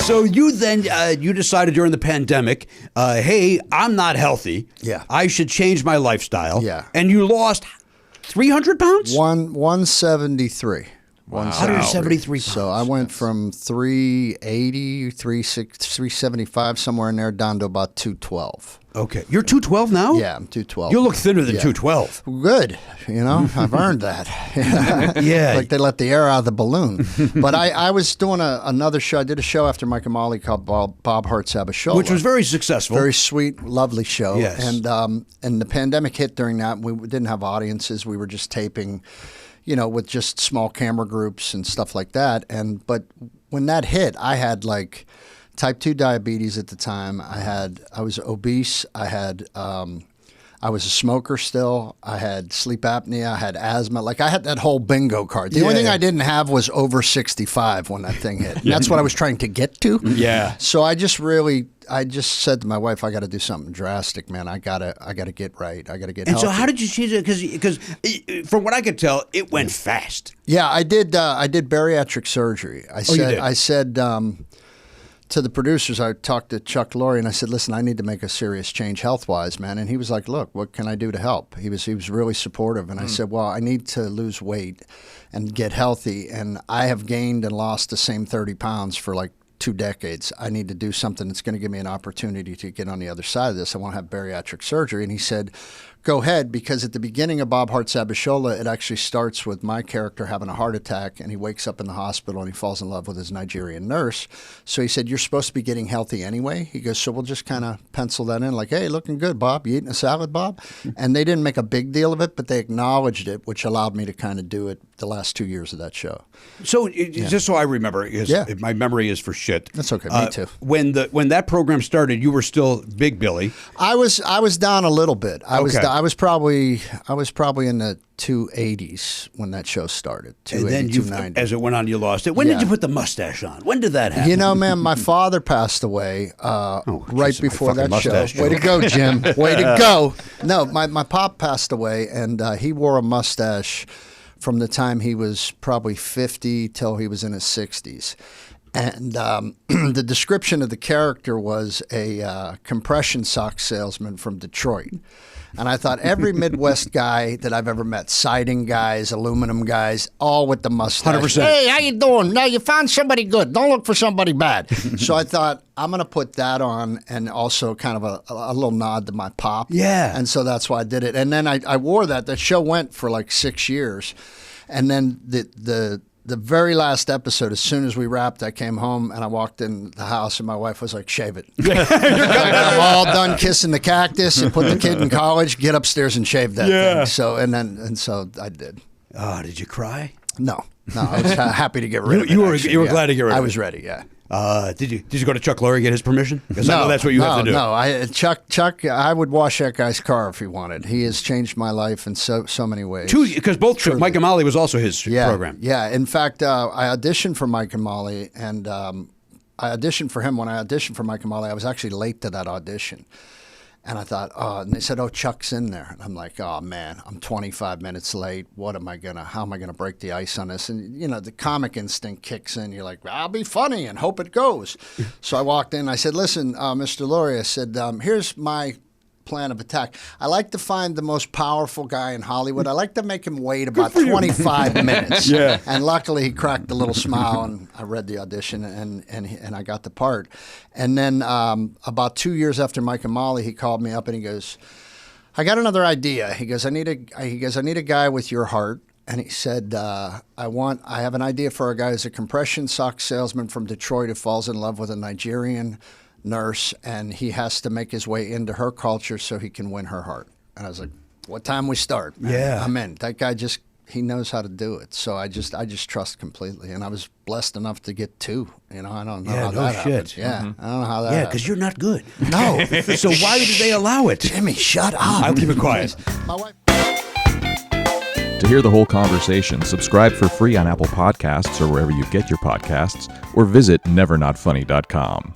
So you then you decided during the pandemic, hey, I'm not healthy. Yeah. I should change my lifestyle. Yeah. And you lost 300 pounds? 173. 173 pounds. So I went from 380, 375, somewhere in there, down to about 212. Okay. You're 212 now? Yeah, I'm 212. You look thinner than 212. Good. I've earned that. Yeah. Like they let the air out of the balloon. But I was doing another show. I did a show after Mike and Molly called Bob Hart's Abishola. Which was very successful. Very sweet, lovely show. Yes. And the pandemic hit during that. We didn't have audiences. We were just taping, with just small camera groups and stuff like that. But when that hit, I had like type 2 diabetes at the time. I was obese. I was a smoker still. I had sleep apnea. I had asthma. Like I had that whole bingo card. The only thing I didn't have was over 65 when that thing hit. And that's what I was trying to get to. Yeah. So I just said to my wife, I got to do something drastic, man. I gotta get right. I gotta get healthy. So how did you change it? Because from what I could tell, it went fast. Yeah, I did bariatric surgery. I said to the producers, I talked to Chuck Lorre and I said, listen, I need to make a serious change health-wise, man. And he was like, look, what can I do to help? He was really supportive. And I said, well, I need to lose weight and get healthy. And I have gained and lost the same 30 pounds for like 2 decades. I need to do something that's going to give me an opportunity to get on the other side of this. I want to have bariatric surgery. And he said, go ahead, because at the beginning of Bob Hart's Abishola, it actually starts with my character having a heart attack, and he wakes up in the hospital and he falls in love with his Nigerian nurse. So he said, you're supposed to be getting healthy anyway. He goes, so we'll just kind of pencil that in, like, hey, looking good, Bob. You eating a salad, Bob? And they didn't make a big deal of it, but they acknowledged it, which allowed me to kind of do it the last 2 years of that show. So just so I remember, because my memory is for shit. That's okay. Me too. When that program started, you were still Big Billy. I was down a little bit. I was probably in the 280s when that show started. 280, 290. As it went on, you lost it. When did you put the mustache on? When did that happen? Man, my father passed away right before that show. Joke. Way to go, Jim. Way to go. No, my pop passed away, and he wore a mustache from the time he was probably 50 till he was in his 60s. And the description of the character was a compression sock salesman from Detroit. And I thought every Midwest guy that I've ever met, siding guys, aluminum guys, all with the mustache. 100%. Hey, how you doing? No, you found somebody good. Don't look for somebody bad. So I thought, I'm going to put that on, and also kind of a little nod to my pop. Yeah. And so that's why I did it. And then I wore that. The show went for like 6 years. And then the very last episode, as soon as we wrapped, I came home and I walked in the house and my wife was like, shave it. I'm all done kissing the cactus and put the kid in college, get upstairs and shave that thing. So I did. Oh, did you cry? No, I was happy to get rid of it. You were glad to get rid of it. I was ready, yeah. Did you go to Chuck Lorre to get his permission? Because I know that's what you have to do. No, Chuck, I would wash that guy's car if he wanted. He has changed my life in so many ways. Because both Mike and Molly was also his program. Yeah. In fact, I auditioned for Mike and Molly, and I auditioned for him. When I auditioned for Mike and Molly, I was actually late to that audition. And I thought, and they said, Chuck's in there. And I'm like, oh, man, I'm 25 minutes late. How am I going to break the ice on this? And, the comic instinct kicks in. You're like, I'll be funny and hope it goes. So I walked in. I said, listen, Mr. Lorre, I said, here's my plan of attack. I like to find the most powerful guy in Hollywood. I like to make him wait about 25 minutes. Yeah. And luckily he cracked a little smile, and I read the audition and I got the part. And then about 2 years after Mike and Molly, he called me up and he goes, I got another idea. He goes, I need a guy with your heart. And he said, I have an idea for a guy who's a compression sock salesman from Detroit who falls in love with a Nigerian nurse, and he has to make his way into her culture so he can win her heart. And I was like, what time we start, man? Yeah. I'm in. That guy he knows how to do it. So I just trust completely. And I was blessed enough to get 2. I don't know how that happened. Yeah. I don't know how that happened. Yeah, because you're not good. No. So why did they allow it? Jimmy, shut up. I'll keep it quiet. My wife. To hear the whole conversation, subscribe for free on Apple Podcasts or wherever you get your podcasts, or visit nevernotfunny.com.